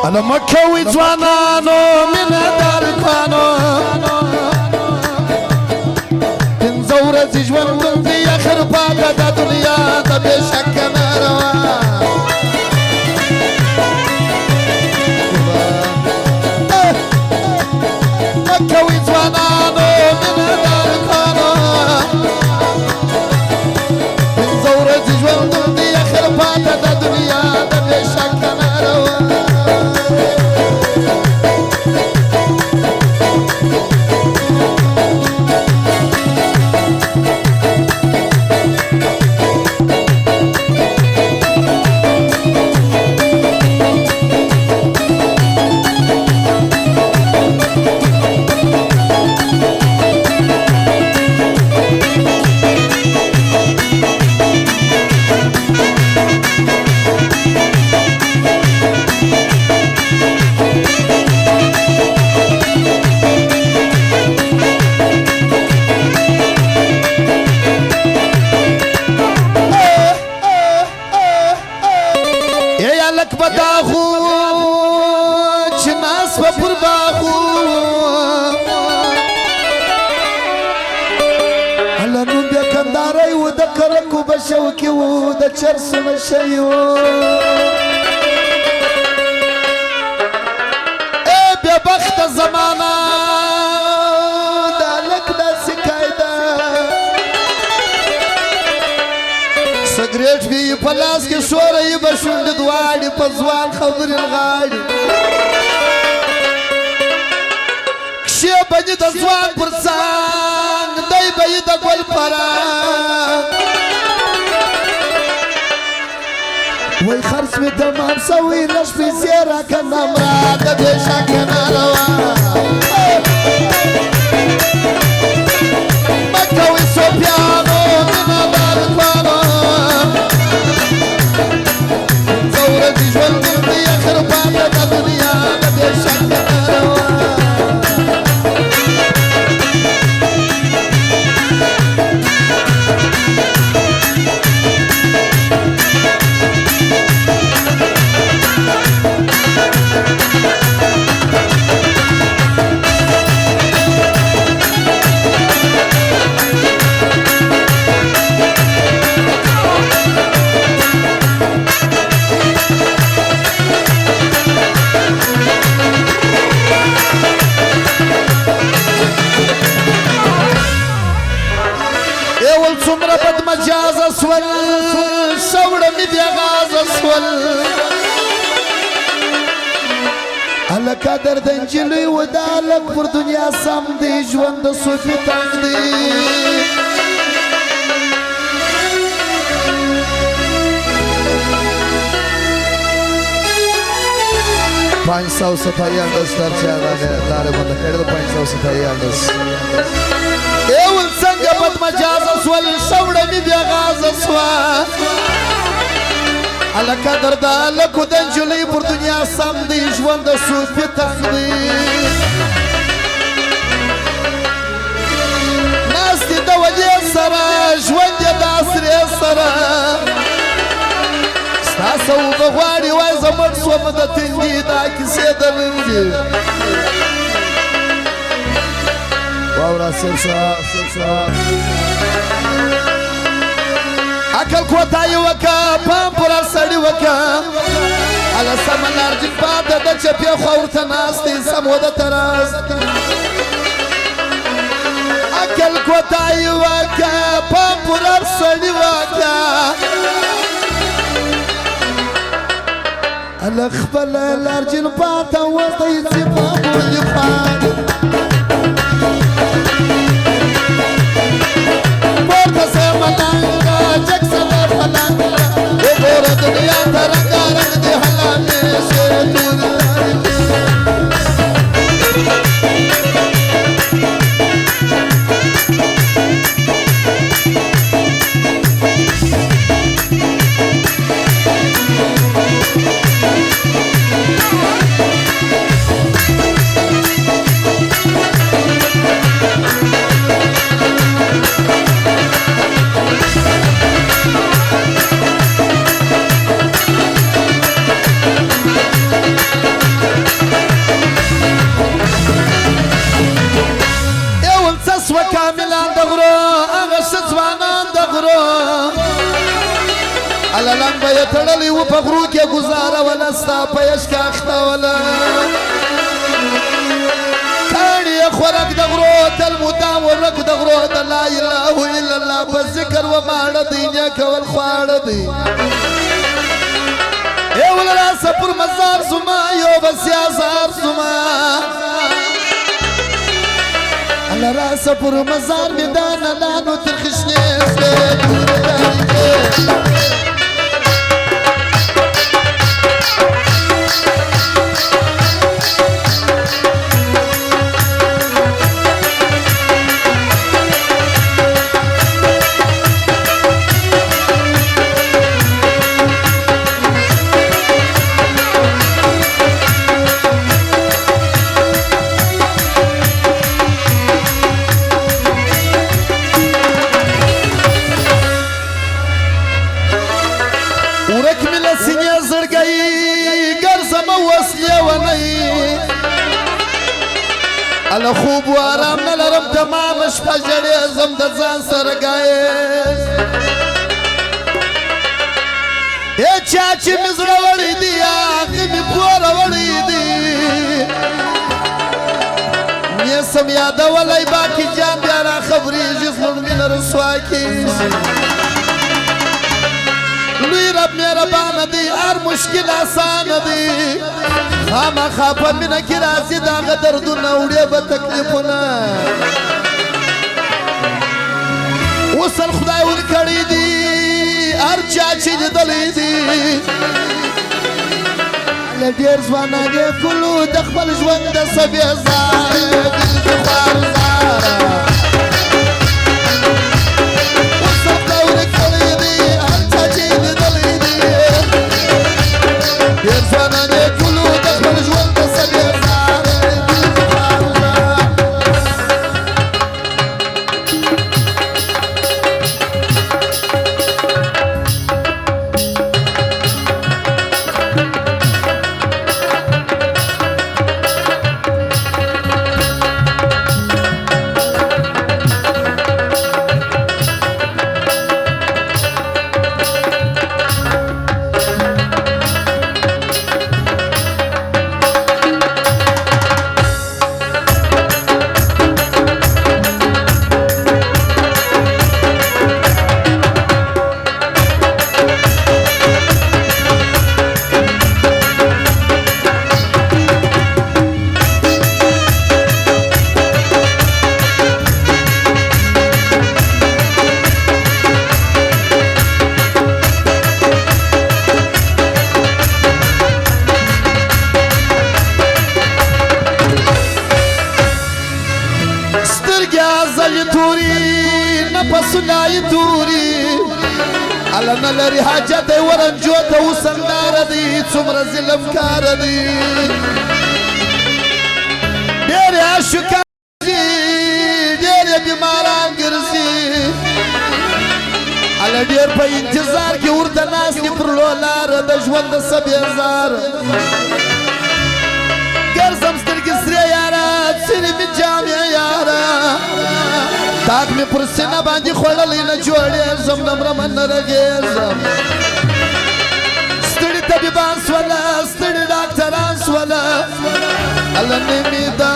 انا مكوي جوانانو من داركانو تنزور زجوان بنتي اخر باقة دا دنيا دا بشك ناروا مكوي جوانانو من داركانو تنزور زجوان بنتي اخر باقة دا دنيا دا بشك ناروا شوكي ودا تشرس مشيو ايه يا بخت الزمانة دالك دا سكايدا سجريت في بلاس كي شورة يبشون دوالي بزوان خضر الغالي كشي بني دزوان برسان داي بيدا قول فران وي خرس من تمام سوي لش في سيرة كنا مراد بشكنا روا مكوي سوبيانو من داركوانو زورة جوال قلبي اخر باقة دنيا بشكنا روا مجاز اسول سوڑ مدی غاز اسول علک درد انجلی ودالک پر دنیا سم دی ژوند صوفی تنگ دی 500 صفائی اندس در چاہانے دارے بندہ کھڑے تو 500 صفائی اندس اول سنگ بد مجاز اسول شوڑ می بیا غاز اسوا علکا دردا لکو دنجلی پر دنیا سم دی ژوند صوفی تنگ دی ناستی دا وجه سرا ژوند دا سری سرا ستاسو بغواری وای زمن سوم دا تنگی دا کسی دلنگی واورا سلسا اکل کوتای وکا پامپورا سڑی وکا علا سمنار جن پاتا دا چپی خورتا ناستی سمو دا تراز اکل کوتای وکا پامپورا سڑی وکا الاخبل الارجل باتا وطيتي بابو يفعل بورتا سيمانانكا جكسا فلانكا وبورا دنيا ترنكا رندي حلاني سيدون دې تړلی و په غرو کې ګزاروله ستا په عشق اخته کاڼي یې خوراک د غرو تل مدام ورک د غرو د لا اله الا الله په ذکر و ماړه دی نیک ول خواړه دی یو راسه پر مزار زما یو بس یازار زما الله راسه پر مزار میدان لانو تر خشنې اله خوب و آرام نه لرم تمام شپه ژړې زم د ځان سره ګایې چا چې مې زړه وړی دی هغې مې پوره وړی دی مې سم یادولی باقي جان بیا را خبرېږي زموږ مینه رسوا کېږي لوی رب مهربانه دی هر مشکل اسانه دی خامخا په مینه کې راځي د هغه دردونه وړې به تکلیفونه وصل خدای ورکړی دی هر چا چې لیدلی دی له ډېر ځوانان یې کلو د خپل ژوند د سبې زاره دل د خوار زاره وصل خدای ورکړی دی هر چا چې لیدلی دی ډېر ځوانان یې کلو د خپل ژوند د سبې زاره دل د خوار زاره پسنای دوری الله نه لري حاجت ورنجو ته وسندار دی څومره ظلم کار دی ډېر عاشقان دي ډېر بیماران ګرځي الله ډېر په انتظار کې ورته ناست دي پر لار د ژوند د سبېزار ګرځم سترګې سرې یاره څیرې مې جامې یاره تاک می پر سینه باندې خوړلی نه جوړېږم نمرمه نه رغېږم ستړي طبیبان سوله ستړي ډاکټران سوله الله نه مې دا